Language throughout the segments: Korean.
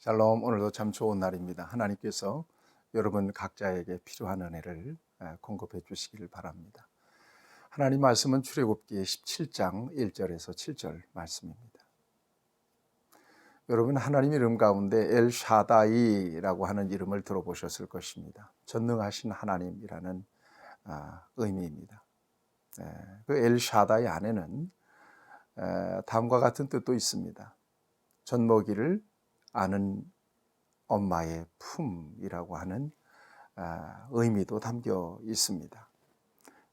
샬롬. 오늘도 참 좋은 날입니다. 하나님께서 여러분 각자에게 필요한 은혜를 공급해 주시기를 바랍니다. 하나님 말씀은 출애굽기 17장 1절에서 7절 말씀입니다. 여러분 하나님 이름 가운데 엘샤다이라고 하는 이름을 들어보셨을 것입니다. 전능하신 하나님이라는 의미입니다. 그 엘샤다이 안에는 다음과 같은 뜻도 있습니다. 젖먹이를 아는 엄마의 품이라고 하는 의미도 담겨 있습니다.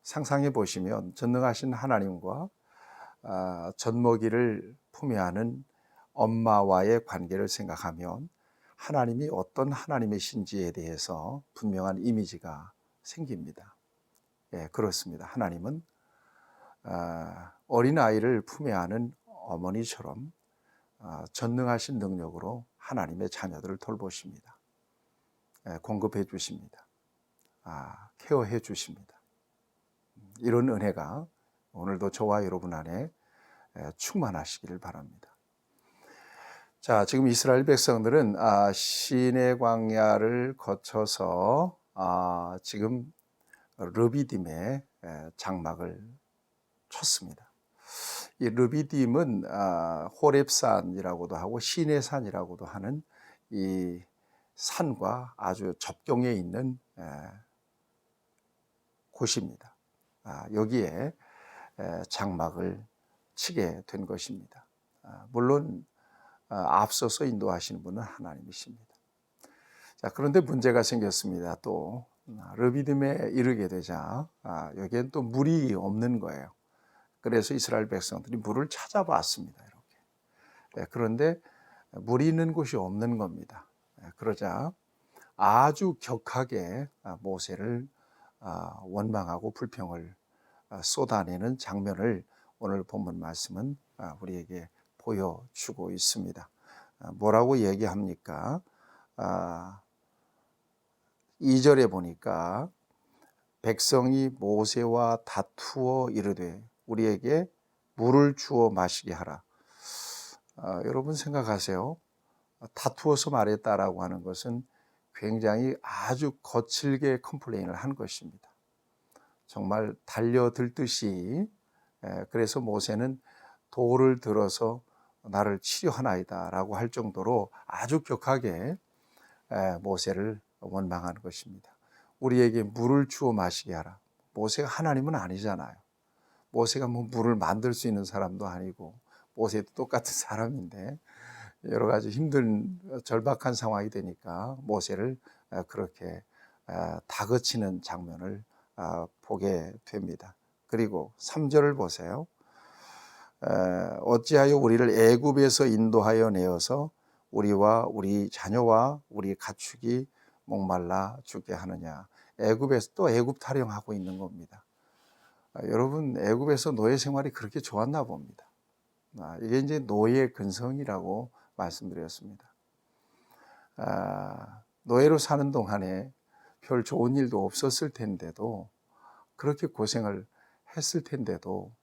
상상해 보시면 전능하신 하나님과 젖먹이를 품에 안은 엄마와의 관계를 생각하면 하나님이 어떤 하나님이신지에 대해서 분명한 이미지가 생깁니다. 예, 그렇습니다. 하나님은 어린아이를 품에 안은 어머니처럼 전능하신 능력으로 하나님의 자녀들을 돌보십니다. 공급해 주십니다. 케어해 주십니다. 이런 은혜가 오늘도 저와 여러분 안에 충만하시기를 바랍니다. 자, 지금 이스라엘 백성들은 시내 광야를 거쳐서 지금 르비딤에 장막을 쳤습니다. 이 르비딤은 호렙산이라고도 하고 시내산이라고도 하는 이 산과 아주 접경에 있는 곳입니다. 여기에 장막을 치게 된 것입니다. 물론 앞서서 인도하시는 분은 하나님이십니다. 자, 그런데 문제가 생겼습니다. 또 르비딤에 이르게 되자 여기엔 또 물이 없는 거예요. 그래서 이스라엘 백성들이 물을 찾아봤습니다. 이렇게. 그런데 물이 있는 곳이 없는 겁니다. 그러자 아주 격하게 모세를 원망하고 불평을 쏟아내는 장면을 오늘 본문 말씀은 우리에게 보여주고 있습니다. 뭐라고 얘기합니까? 2절에 보니까 백성이 모세와 다투어 이르되 우리에게 물을 주어 마시게 하라. 여러분 생각하세요. 다투어서 말했다라고 하는 것은 굉장히 아주 거칠게 컴플레인을 한 것입니다. 정말 달려들듯이. 그래서 모세는 돌을 들어서 나를 치료하나이다 라고 할 정도로 아주 격하게 모세를 원망한 것입니다. 우리에게 물을 주어 마시게 하라. 모세가 하나님은 아니잖아요. 모세가 뭐 물을 만들 수 있는 사람도 아니고 모세도 똑같은 사람인데 여러 가지 힘든 절박한 상황이 되니까 모세를 그렇게 다그치는 장면을 보게 됩니다. 그리고 3절을 보세요. 어찌하여 우리를 애굽에서 인도하여 내어서 우리와 우리 자녀와 우리 가축이 목말라 죽게 하느냐. 애굽에서 또 애굽 타령하고 있는 겁니다. 여러분 애굽에서 노예 생활이 그렇게 좋았나 봅니다. 이게 이제 노예 근성이라고 말씀드렸습니다. 노예로 사는 동안에 별 좋은 일도 없었을 텐데도 그렇게 고생을 했을 텐데도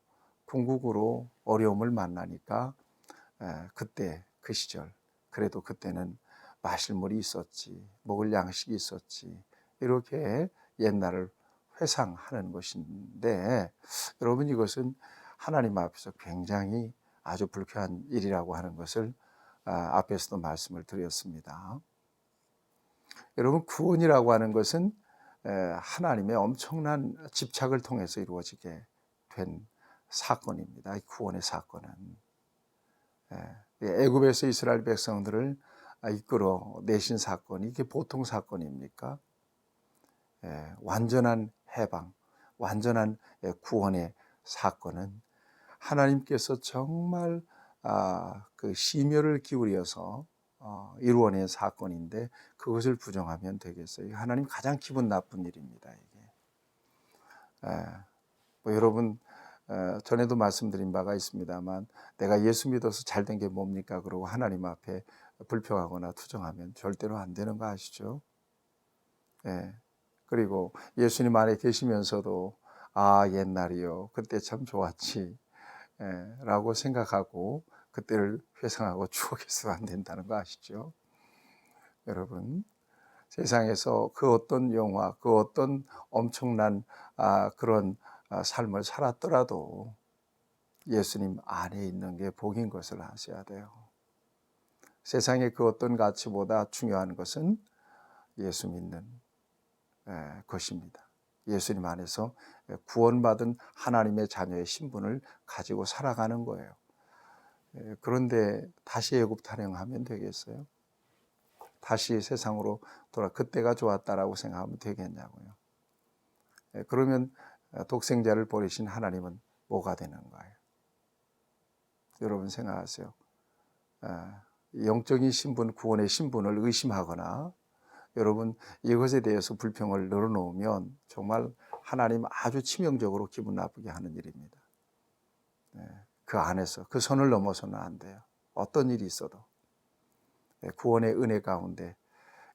궁극으로 어려움을 만나니까 그때 그 시절 그래도 그때는 마실 물이 있었지, 먹을 양식이 있었지, 이렇게 옛날을 회상하는 것인데 여러분 이것은 하나님 앞에서 굉장히 아주 불쾌한 일이라고 하는 것을 앞에서도 말씀을 드렸습니다. 여러분 구원이라고 하는 것은 하나님의 엄청난 집착을 통해서 이루어지게 된 사건입니다. 이 구원의 사건은 애굽에서 이스라엘 백성들을 이끌어 내신 사건이 이게 보통 사건입니까? 완전한 해방, 완전한 구원의 사건은 하나님께서 정말 그 심혈을 기울여서 이루어낸 사건인데 그것을 부정하면 되겠어요. 하나님 가장 기분 나쁜 일입니다. 이게. 뭐 여러분 전에도 말씀드린 바가 있습니다만 내가 예수 믿어서 잘된 게 뭡니까? 그러고 하나님 앞에 불평하거나 투정하면 절대로 안 되는 거 아시죠? 그리고 예수님 안에 계시면서도 옛날이요 그때 참 좋았지 라고 생각하고 그때를 회상하고 추억해서도 안 된다는 거 아시죠? 여러분, 세상에서 그 어떤 영화, 그 어떤 엄청난 그런 삶을 살았더라도 예수님 안에 있는 게 복인 것을 아셔야 돼요. 세상의 그 어떤 가치보다 중요한 것은 예수 믿는 것입니다. 예수님 안에서 구원받은 하나님의 자녀의 신분을 가지고 살아가는 거예요. 그런데 다시 애굽 탈영하면 되겠어요? 다시 세상으로 그때가 좋았다라고 생각하면 되겠냐고요. 그러면 독생자를 버리신 하나님은 뭐가 되는 거예요? 여러분 생각하세요. 영적인 신분, 구원의 신분을 의심하거나 여러분 이것에 대해서 불평을 늘어놓으면 정말 하나님 아주 치명적으로 기분 나쁘게 하는 일입니다. 그 안에서 그 선을 넘어서는 안 돼요. 어떤 일이 있어도 구원의 은혜 가운데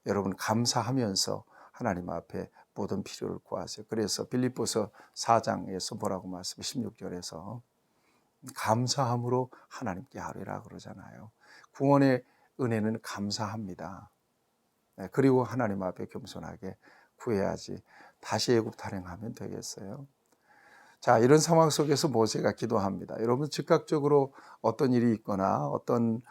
여러분 감사하면서 하나님 앞에 모든 필요를 구하세요. 그래서 빌립보서 4장에서 뭐라고 말씀 16절에서 감사함으로 하나님께 아뢰라 그러잖아요. 구원의 은혜는 감사합니다. 그리고 하나님 앞에 겸손하게 구해야지 다시 애굽 탈영하면 되겠어요? 자, 이런 상황 속에서 모세가 기도합니다. 여러분 즉각적으로 어떤 일이 있거나 어떤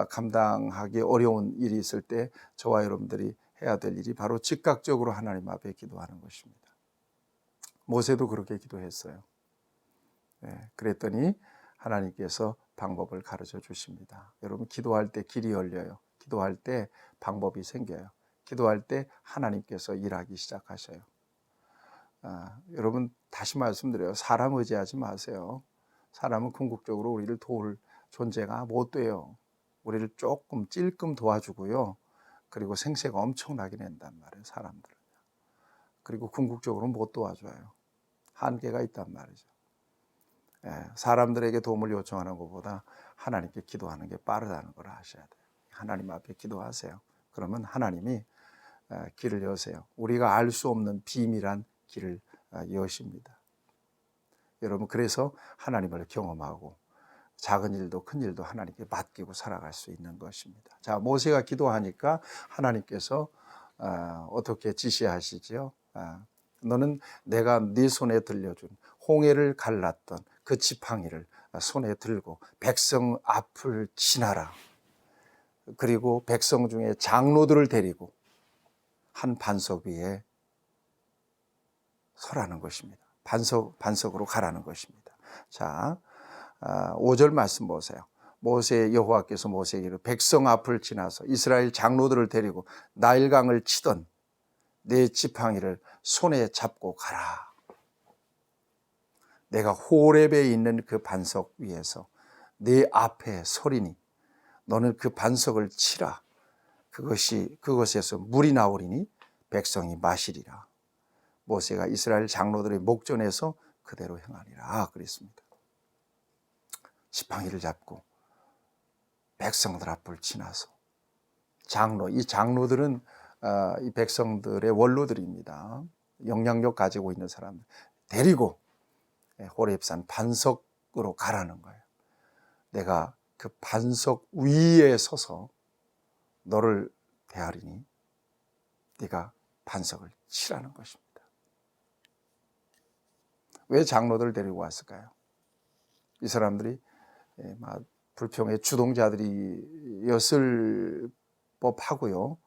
감당하기 어려운 일이 있을 때 저와 여러분들이 해야 될 일이 바로 즉각적으로 하나님 앞에 기도하는 것입니다. 모세도 그렇게 기도했어요. 그랬더니 하나님께서 방법을 가르쳐 주십니다. 여러분 기도할 때 길이 열려요. 기도할 때 방법이 생겨요. 기도할 때 하나님께서 일하기 시작하셔요. 여러분 다시 말씀드려요. 사람 의지하지 마세요. 사람은 궁극적으로 우리를 도울 존재가 못 돼요. 우리를 조금 찔끔 도와주고요. 그리고 생세가 엄청나게 낸단 말이에요. 사람들은. 그리고 궁극적으로 못 도와줘요. 한계가 있단 말이죠. 사람들에게 도움을 요청하는 것보다 하나님께 기도하는 게 빠르다는 걸 아셔야 돼요. 하나님 앞에 기도하세요. 그러면 하나님이 길을 여세요. 우리가 알 수 없는 비밀한 길을 여십니다. 여러분 그래서 하나님을 경험하고 작은 일도 큰 일도 하나님께 맡기고 살아갈 수 있는 것입니다. 자, 모세가 기도하니까 하나님께서 어떻게 지시하시지요? 너는 내가 네 손에 들려준 홍해를 갈랐던 그 지팡이를 손에 들고 백성 앞을 지나라. 그리고 백성 중에 장로들을 데리고 한 반석 위에 서라는 것입니다. 반석으로 가라는 것입니다. 자, 5절 말씀 보세요. 여호와께서 모세에게 백성 앞을 지나서 이스라엘 장로들을 데리고 나일강을 치던 내 지팡이를 손에 잡고 가라. 내가 호렙에 있는 그 반석 위에서 내 앞에 서리니 너는 그 반석을 치라. 그것에서 물이 나오리니 백성이 마시리라. 모세가 이스라엘 장로들의 목전에서 그대로 행하리라 그랬습니다. 지팡이를 잡고 백성들 앞을 지나서 이 장로들은 이 백성들의 원로들입니다. 영향력 가지고 있는 사람들 데리고 호렙산 반석으로 가라는 거예요. 내가 그 반석 위에 서서 너를 대하리니 네가 반석을 치라는 것입니다. 왜 장로들을 데리고 왔을까요? 이 사람들이 불평의 주동자들이었을 법하고요.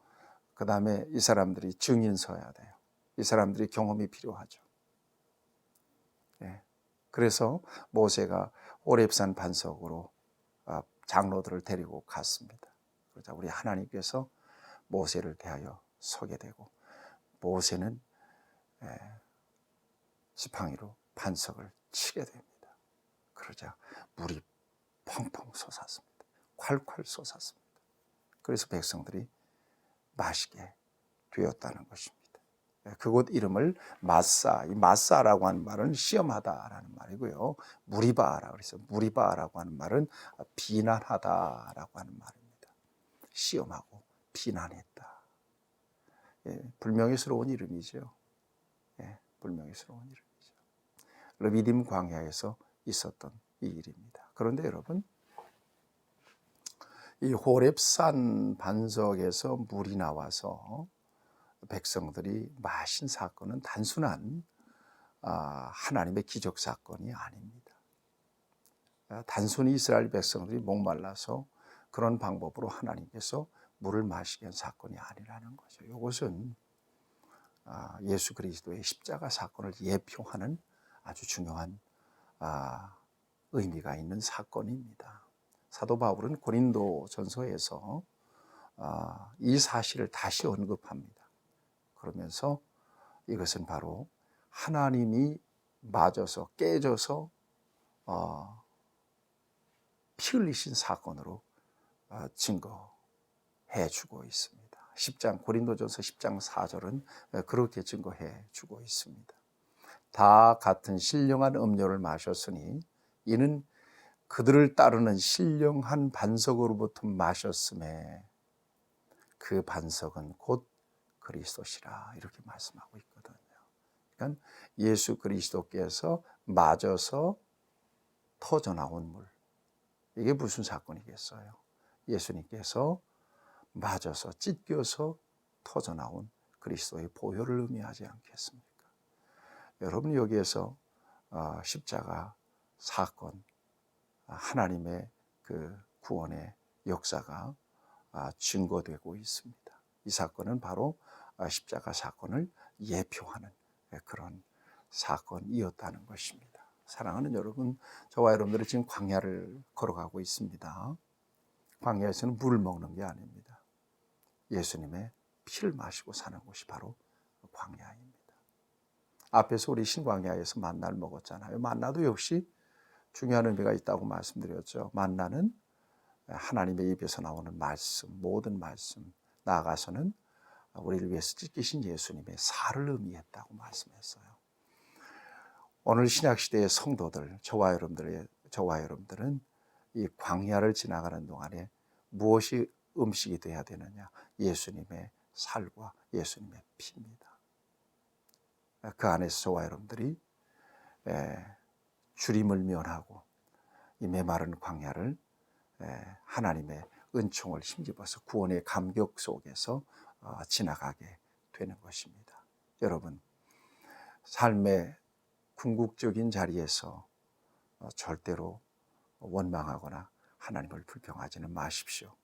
그 다음에 이 사람들이 증인 서야 돼요. 이 사람들이 경험이 필요하죠. 그래서 모세가 호렙산 반석으로 장로들을 데리고 갔습니다. 그러자 우리 하나님께서 모세를 대하여 서게 되고 모세는 지팡이로 반석을 치게 됩니다. 그러자 물이 펑펑 솟았습니다. 콸콸 솟았습니다. 그래서 백성들이 마시게 되었다는 것입니다. 그곳 이름을 마사, 이 마사라고 하는 말은 시험하다라는 말이고요. 무리바라고 그래서 무리바라고 하는 말은 비난하다라고 하는 말입니다. 시험하고 비난했다. 불명예스러운 이름이죠. 불명예스러운 이름이죠. 르비딤 광야에서 있었던 이 일입니다. 그런데 여러분, 이 호렙산 반석에서 물이 나와서 백성들이 마신 사건은 단순한 하나님의 기적 사건이 아닙니다. 단순히 이스라엘 백성들이 목말라서 그런 방법으로 하나님께서 물을 마시게 한 사건이 아니라는 거죠. 이것은 예수 그리스도의 십자가 사건을 예표하는 아주 중요한 의미가 있는 사건입니다. 사도 바울은 고린도 전서에서 이 사실을 다시 언급합니다. 그러면서 이것은 바로 하나님이 맞아서 깨져서 피 흘리신 사건으로 증거해 주고 있습니다. 고린도전서 10장 4절은 그렇게 증거해 주고 있습니다. 다 같은 신령한 음료를 마셨으니 이는 그들을 따르는 신령한 반석으로부터 마셨음에 그 반석은 곧 그리스도시라 이렇게 말씀하고 있거든요. 그러니까 예수 그리스도께서 맞아서 터져나온 물, 이게 무슨 사건이겠어요? 예수님께서 맞아서 찢겨서 터져나온 그리스도의 보혈을 의미하지 않겠습니까? 여러분, 여기에서 십자가 사건, 하나님의 그 구원의 역사가 증거되고 있습니다. 이 사건은 바로 십자가 사건을 예표하는 그런 사건이었다는 것입니다. 사랑하는 여러분, 저와 여러분들이 지금 광야를 걸어가고 있습니다. 광야에서는 물을 먹는 게 아닙니다. 예수님의 피를 마시고 사는 곳이 바로 광야입니다. 앞에서 우리 신광야에서 만나를 먹었잖아요. 만나도 역시 중요한 의미가 있다고 말씀드렸죠. 만나는 하나님의 입에서 나오는 말씀, 모든 말씀, 나아가서는 우리를 위해서 찢기신 예수님의 살을 의미했다고 말씀했어요. 오늘 신약시대의 성도들, 저와 여러분들은 이 광야를 지나가는 동안에 무엇이 음식이 되어야 되느냐? 예수님의 살과 예수님의 피입니다. 그 안에서 저와 여러분들이 주림을 면하고 이 메마른 광야를 하나님의 은총을 힘입어서 구원의 감격 속에서 지나가게 되는 것입니다. 여러분, 삶의 궁극적인 자리에서 절대로 원망하거나 하나님을 불평하지는 마십시오.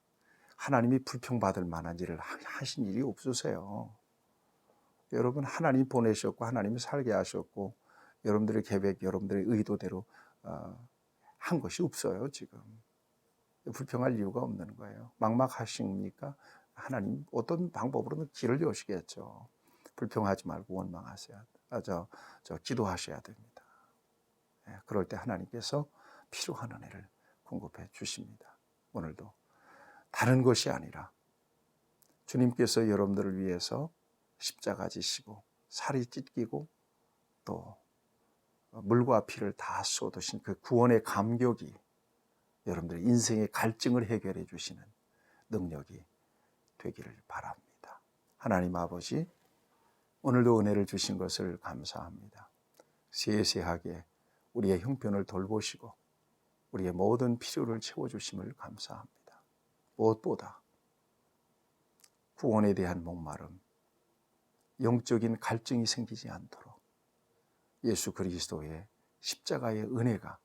하나님이 불평받을 만한 일을 하신 일이 없으세요. 여러분, 하나님 보내셨고 하나님이 살게 하셨고 여러분들의 계획, 여러분들의 의도대로 한 것이 없어요. 지금 불평할 이유가 없는 거예요. 막막하십니까? 하나님 어떤 방법으로든 길을 여시겠죠. 불평하지 말고 원망하셔야, 기도하셔야 됩니다. 그럴 때 하나님께서 필요한 은혜를 공급해 주십니다. 오늘도 다른 것이 아니라 주님께서 여러분들을 위해서 십자가 지시고 살이 찢기고 또 물과 피를 다 쏟으신 그 구원의 감격이 여러분들의 인생의 갈증을 해결해 주시는 능력이 되기를 바랍니다. 하나님 아버지, 오늘도 은혜를 주신 것을 감사합니다. 세세하게 우리의 형편을 돌보시고 우리의 모든 필요를 채워주심을 감사합니다. 무엇보다 구원에 대한 목마름, 영적인 갈증이 생기지 않도록 예수 그리스도의 십자가의 은혜가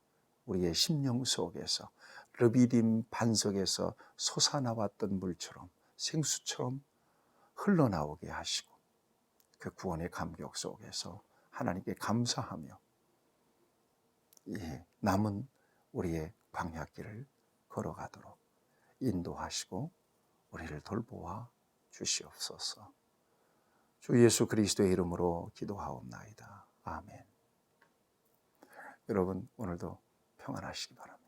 우리의 심령 속에서 르비딤 반석에서 솟아나왔던 물처럼 생수처럼 흘러나오게 하시고 그 구원의 감격 속에서 하나님께 감사하며 남은 우리의 광야길을 걸어가도록 인도하시고 우리를 돌보아 주시옵소서. 주 예수 그리스도의 이름으로 기도하옵나이다. 아멘. 여러분, 오늘도 평안하시기 바랍니다.